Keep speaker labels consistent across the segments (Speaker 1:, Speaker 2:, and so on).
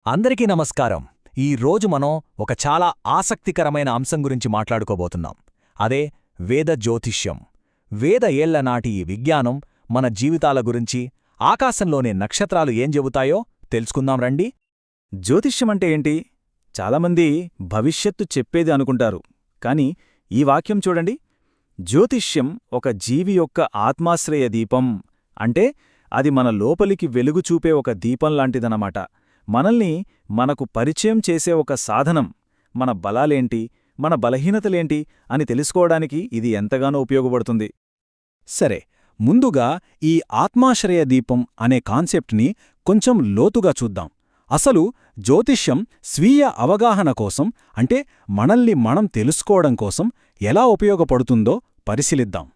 Speaker 1: అందరికీ నమస్కారం. ఈ రోజు మనం ఒక చాలా ఆసక్తికరమైన అంశం గురించి మాట్లాడుకోబోతున్నాం. అదే వేద జ్యోతిష్యం. వేద ఏళ్ల నాటి ఈ విజ్ఞానం మన జీవితాల గురించి, ఆకాశంలోని నక్షత్రాలు ఏం చెబుతాయో తెలుసుకుందాం రండి.
Speaker 2: జ్యోతిష్యమంటే ఏంటి? చాలామంది భవిష్యత్తు చెప్పేది అనుకుంటారు. కాని ఈ వాక్యం చూడండి. జ్యోతిష్యం ఒక జీవి యొక్క ఆత్మాశ్రయ దీపం. అంటే అది మన లోపలికి వెలుగు చూపే ఒక దీపంలాంటిదనమాట. మనల్ని మనకు పరిచయం చేసే ఒక సాధనం. మన బలాలేంటి, మన బలహీనతలేంటి అని తెలుసుకోవడానికి ఇది ఎంతగానో ఉపయోగపడుతుంది.
Speaker 1: సరే, ముందుగా ఈ ఆత్మాశ్రయ దీపం అనే కాన్సెప్ట్ని కొంచెం లోతుగా చూద్దాం. అసలు జ్యోతిష్యం స్వీయ అవగాహన కోసం, అంటే మనల్ని మనం తెలుసుకోవడం కోసం ఎలా ఉపయోగపడుతుందో పరిశీలిద్దాం.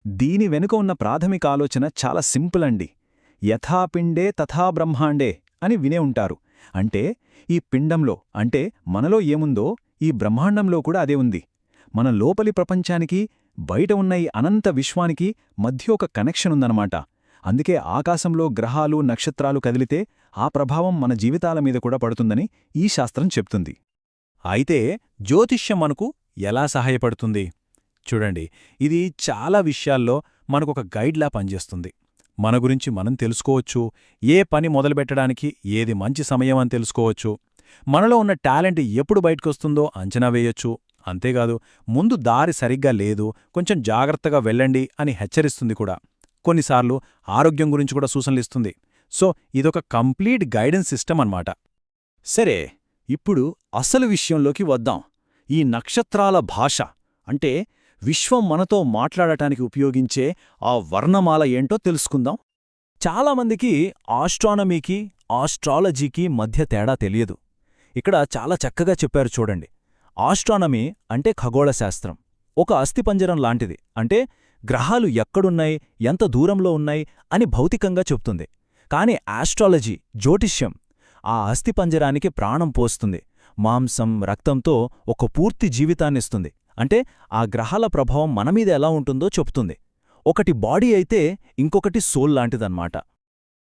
Speaker 1: దీని వెనుక ఉన్న ప్రాథమిక ఆలోచన చాలా సింపుల్ అండి. యథాపిండే తథా బ్రహ్మాండే అని వినే ఉంటారు. అంటే ఈ పిండంలో, అంటే మనలో ఏముందో ఈ బ్రహ్మాండంలో కూడా అదే ఉంది. మన లోపలి ప్రపంచానికి, బయట ఉన్న ఈ అనంత విశ్వానికి మధ్య ఒక కనెక్షన్ ఉందన్నమాట. అందుకే ఆకాశంలో గ్రహాలు, నక్షత్రాలు కదిలితే ఆ ప్రభావం మన జీవితాల మీద కూడా పడుతుందని ఈ శాస్త్రం చెప్తుంది. అయితే జ్యోతిష్యం మనకు ఎలా సహాయపడుతుంది? చూడండి, ఇది చాలా విషయాల్లో మనకొక గైడ్లా పనిచేస్తుంది. మన గురించి మనం తెలుసుకోవచ్చు, ఏ పని మొదలుపెట్టడానికి ఏది మంచి సమయం అని తెలుసుకోవచ్చు, మనలో ఉన్న టాలెంట్ ఎప్పుడు బయటకొస్తుందో అంచనా వేయొచ్చు. అంతేకాదు, ముందు దారి సరిగ్గా లేదు, కొంచెం జాగ్రత్తగా వెళ్ళండి అని హెచ్చరిస్తుంది కూడా. కొన్నిసార్లు ఆరోగ్యం గురించి కూడా సూచనలిస్తుంది. సో ఇదొక కంప్లీట్ గైడెన్స్ సిస్టమ్ అన్నమాట. సరే, ఇప్పుడు అసలు విషయంలోకి వద్దాం. ఈ నక్షత్రాల భాష, అంటే విశ్వం మనతో మాట్లాడటానికి ఉపయోగించే ఆ వర్ణమాల ఏంటో తెలుసుకుందాం. చాలామందికి ఆస్ట్రానమీకి, ఆస్ట్రాలజీకి మధ్య తేడా తెలియదు. ఇక్కడ చాలా చక్కగా చెప్పారు చూడండి. ఆస్ట్రానమీ అంటే ఖగోళశాస్త్రం, ఒక అస్థిపంజరం లాంటిది. అంటే గ్రహాలు ఎక్కడున్నాయి, ఎంత దూరంలో ఉన్నాయి అని భౌతికంగా చెప్తుంది. కాని ఆస్ట్రాలజీ, జ్యోతిష్యం, ఆ అస్థిపంజరానికి ప్రాణం పోస్తుంది. మాంసం, రక్తంతో ఒక పూర్తి జీవితాన్నిస్తుంది. అంటే ఆ గ్రహాల ప్రభావం మనమీద ఎలా ఉంటుందో చెప్తుంది. ఒకటి బాడీ అయితే ఇంకొకటి సోల్ లాంటిదన్నమాట.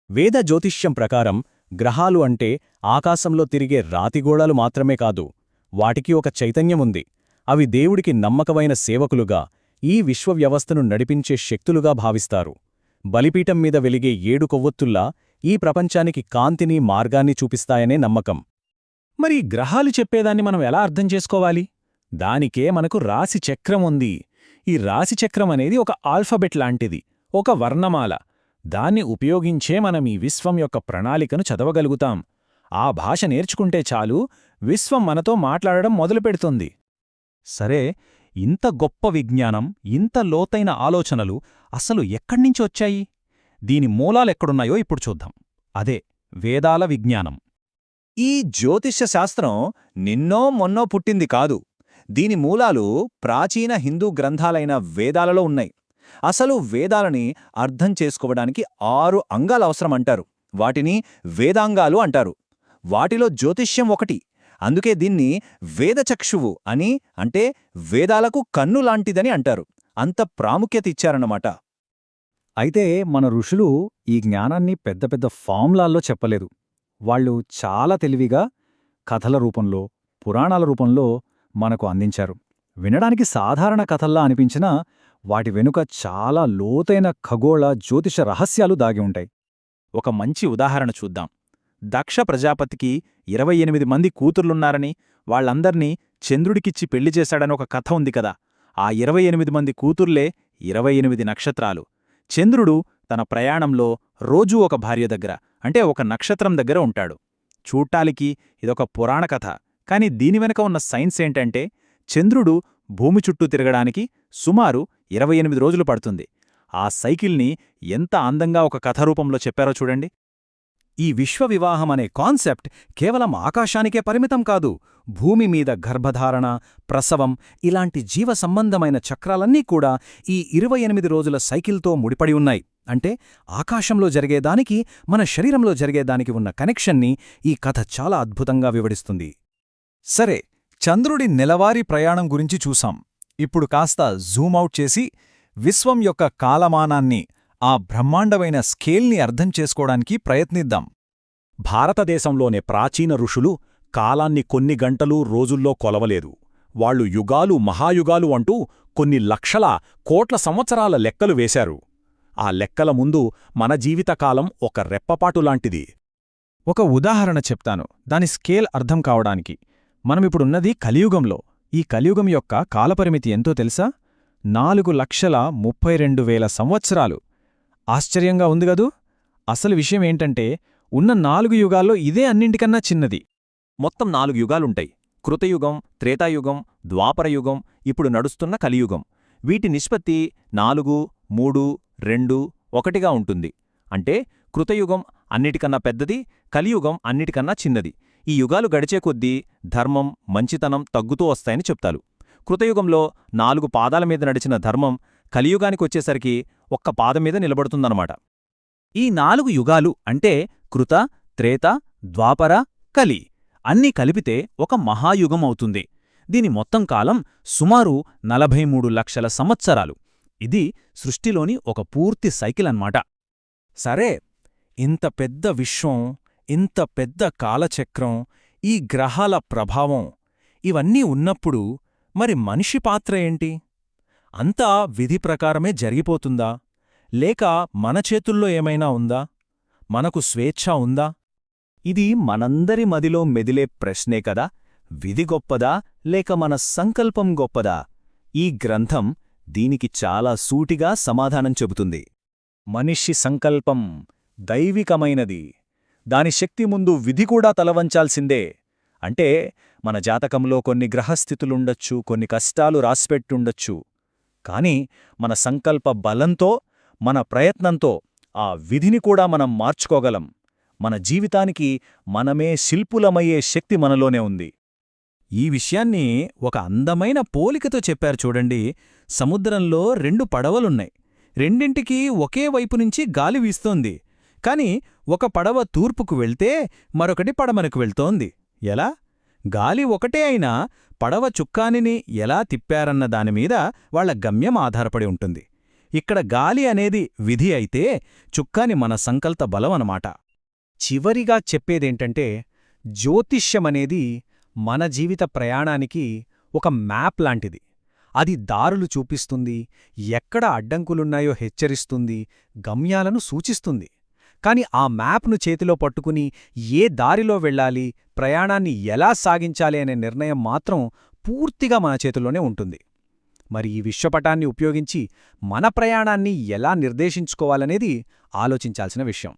Speaker 1: వేద జ్యోతిష్యం ప్రకారం గ్రహాలు అంటే ఆకాశంలో తిరిగే రాతిగోళాలు మాత్రమే కాదు, వాటికి ఒక చైతన్యముంది. అవి దేవుడికి నమ్మకమైన సేవకులుగా, ఈ విశ్వవ్యవస్థను నడిపించే శక్తులుగా భావిస్తారు. బలిపీఠం మీద వెలిగే 7 కొవ్వొత్తుల్లా ఈ ప్రపంచానికి కాంతిని, మార్గాన్ని చూపిస్తాయనే నమ్మకం. మరి గ్రహాలు చెప్పేదాన్ని మనం ఎలా అర్థం చేసుకోవాలి? దానికే మనకు రాశిచక్రం ఉంది. ఈ రాశిచక్రం అనేది ఒక ఆల్ఫబెట్ లాంటిది, ఒక వర్ణమాల. దాన్ని ఉపయోగించే మనం ఈ విశ్వం యొక్క ప్రణాళికను చదవగలుగుతాం. ఆ భాష నేర్చుకుంటే చాలు, విశ్వం మనతో మాట్లాడడం మొదలుపెడుతుంది. సరే, ఇంత గొప్ప విజ్ఞానం, ఇంత లోతైన ఆలోచనలు అసలు ఎక్కడ్నించొచ్చాయి? దీని మూలాలెక్కడున్నాయో ఇప్పుడు చూద్దాం. అదే వేదాల విజ్ఞానం. ఈ జ్యోతిష్య శాస్త్రం నిన్నో మొన్నో పుట్టింది కాదు. దీని మూలాలు ప్రాచీన హిందూ గ్రంథాలైన వేదాలలో ఉన్నాయి. అసలు వేదాలని అర్థం చేసుకోవడానికి 6 అంగాలవసరమంటారు. వాటిని వేదాంగాలు అంటారు. వాటిలో జ్యోతిష్యం ఒకటి. అందుకే దీన్ని వేదచక్షువు అని, అంటే వేదాలకు కన్ను లాంటిదని అంటారు. అంత ప్రాముఖ్యత ఇచ్చారన్నమాట.
Speaker 2: అయితే మన ఋషులు ఈ జ్ఞానాన్ని పెద్ద పెద్ద ఫార్ములాల్లో చెప్పలేదు. వాళ్ళు చాలా తెలివిగా కథల రూపంలో, పురాణాల రూపంలో మనకు అందించారు. వినడానికి సాధారణ కథల్లా అనిపించినా వాటి వెనుక చాలా లోతైన ఖగోళ, జ్యోతిష రహస్యాలు దాగి ఉంటాయి.
Speaker 1: ఒక మంచి ఉదాహరణ చూద్దాం. దక్ష ప్రజాపతికి 28 మంది కూతుర్లున్నారని, వాళ్లందర్నీ చంద్రుడికిచ్చి పెళ్లి చేశాడని ఒక కథ ఉంది కదా. ఆ 28 మంది కూతుర్లే 28 నక్షత్రాలు. చంద్రుడు తన ప్రయాణంలో రోజూ ఒక భార్య దగ్గర, అంటే ఒక నక్షత్రం దగ్గర ఉంటాడు. చూట్టాలికి ఇదొక పురాణ కథ. కాని దీని వెనక ఉన్న సైన్స్ ఏంటంటే, చంద్రుడు భూమి చుట్టూ తిరగడానికి సుమారు 28 రోజులు పడుతుంది. ఆ సైకిల్ని ఎంత అందంగా ఒక కథరూపంలో చెప్పారో చూడండి. ఈ విశ్వవివాహం అనే కాన్సెప్ట్ కేవలం ఆకాశానికే పరిమితం కాదు. భూమి మీద గర్భధారణ, ప్రసవం ఇలాంటి జీవ సంబంధమైన చక్రాలన్నీ కూడా ఈ 28 రోజుల సైకిల్తో ముడిపడి ఉన్నాయి. అంటే ఆకాశంలో జరిగేదానికి, మన శరీరంలో జరిగేదానికి ఉన్న కనెక్షన్ని ఈ కథ చాలా అద్భుతంగా వివరిస్తుంది. సరే, చంద్రుడి నెలవారీ ప్రయాణం గురించి చూసాం. ఇప్పుడు కాస్త జూమౌట్ చేసి విశ్వం యొక్క కాలమానాన్ని, ఆ బ్రహ్మాండమైన స్కేల్ని అర్థం చేసుకోవడానికి ప్రయత్నిద్దాం. భారతదేశంలోని ప్రాచీన ఋషులు కాలాన్ని కొన్ని గంటలు రోజుల్లో కొలవలేదు. వాళ్ళు యుగాలు మహాయుగాలు అంటూ కొన్ని లక్షల కోట్ల సంవత్సరాల లెక్కలు వేశారు. ఆ లెక్కల ముందు మన జీవితకాలం ఒక రెప్పపాటులాంటిది.
Speaker 2: ఒక ఉదాహరణ చెప్తాను, దాని స్కేల్ అర్థం కావడానికి. మనమిప్పుడున్నది కలియుగంలో. ఈ కలియుగం యొక్క కాలపరిమితి ఎంతో తెలుసా? 4,32,000 సంవత్సరాలు. ఆశ్చర్యంగా ఉందిగదూ? అసలు విషయమేంటంటే, ఉన్న 4 యుగాల్లో ఇదే అన్నింటికన్నా చిన్నది.
Speaker 3: మొత్తం 4 యుగాలుంటాయి. కృతయుగం, త్రేతాయుగం, ద్వాపరయుగం, ఇప్పుడు నడుస్తున్న కలియుగం. వీటి నిష్పత్తి 4, 3, 2, 1గా ఉంటుంది. అంటే కృతయుగం అన్నిటికన్నా పెద్దది, కలియుగం అన్నిటికన్నా చిన్నది. ఈ యుగాలు గడిచే కొద్దీ ధర్మం, మంచితనం తగ్గుతూ వస్తాయని చెప్తారు. కృతయుగంలో 4 పాదాల మీద నడిచిన ధర్మం కలియుగానికొచ్చేసరికి ఒక్క పాదం మీద నిలబడుతుందన్నమాట.
Speaker 2: ఈ 4 యుగాలు అంటే కృత, త్రేత, ద్వాపర, కలి అన్నీ కలిపితే ఒక మహాయుగం అవుతుంది. దీని మొత్తం కాలం సుమారు 43 లక్షల సంవత్సరాలు. ఇది సృష్టిలోని ఒక పూర్తి సైకిల్ అన్నమాట.
Speaker 1: సరే, ఇంత పెద్ద విశ్వం, ఇంత పెద్ద కాలచక్రం, ఈ గ్రహాల ప్రభావం ఇవన్నీ ఉన్నప్పుడు మరి మనిషి పాత్ర ఏంటి? అంతా విధి ప్రకారమే జరిగిపోతుందా? లేక మన చేతుల్లో ఏమైనా ఉందా? మనకు స్వేచ్ఛ ఉందా?
Speaker 3: ఇది మనందరి మదిలో మెదిలే ప్రశ్నే కదా. విధి గొప్పదా లేక మన సంకల్పం గొప్పదా? ఈ గ్రంథం దీనికి చాలా సూటిగా సమాధానం చెబుతుంది.
Speaker 2: మనిషి సంకల్పం దైవికమైనది. దాని శక్తి ముందు విధి కూడా తలవంచాల్సిందే. అంటే మన జాతకంలో కొన్ని గ్రహస్థితులుండొచ్చు, కొన్ని కష్టాలు రాసిపెట్టుండొచ్చు. కాని మన సంకల్ప బలంతో, మన ప్రయత్నంతో ఆ విధిని కూడా మనం మార్చుకోగలం. మన జీవితానికి మనమే శిల్పులమయ్యే శక్తి మనలోనే ఉంది.
Speaker 1: ఈ విషయాన్ని ఒక అందమైన పోలికతో చెప్పారు చూడండి. సముద్రంలో 2 పడవలున్నాయి. రెండింటికీ ఒకే వైపునుంచి గాలి వీస్తోంది. కాని ఒక పడవ తూర్పుకు వెళ్తే మరొకటి పడమరకు వెళ్తోంది. ఎలా? గాలి ఒకటే అయినా పడవ చుక్కానిని ఎలా తిప్పారన్న దానిమీద వాళ్ల గమ్యం ఆధారపడి ఉంటుంది. ఇక్కడ గాలి అనేది విధి అయితే, చుక్కాని మన సంకల్ప బలమనమాట.
Speaker 2: చివరిగా చెప్పేదేంటంటే, జ్యోతిష్యమనేది మన జీవిత ప్రయాణానికి ఒక మ్యాప్ లాంటిది. అది దారులు చూపిస్తుంది, ఎక్కడ అడ్డంకులున్నాయో హెచ్చరిస్తుంది, గమ్యాలను సూచిస్తుంది. కాని ఆ మ్యాప్ను చేతిలో పట్టుకుని ఏ దారిలో వెళ్ళాలి, ప్రయాణాన్ని ఎలా సాగించాలి అనే నిర్ణయం మాత్రం పూర్తిగా మన చేతుల్లోనే ఉంటుంది. మరి ఈ విశ్వపటాన్ని ఉపయోగించి మన ప్రయాణాన్ని ఎలా నిర్దేశించుకోవాలనేది ఆలోచించాల్సిన విషయం.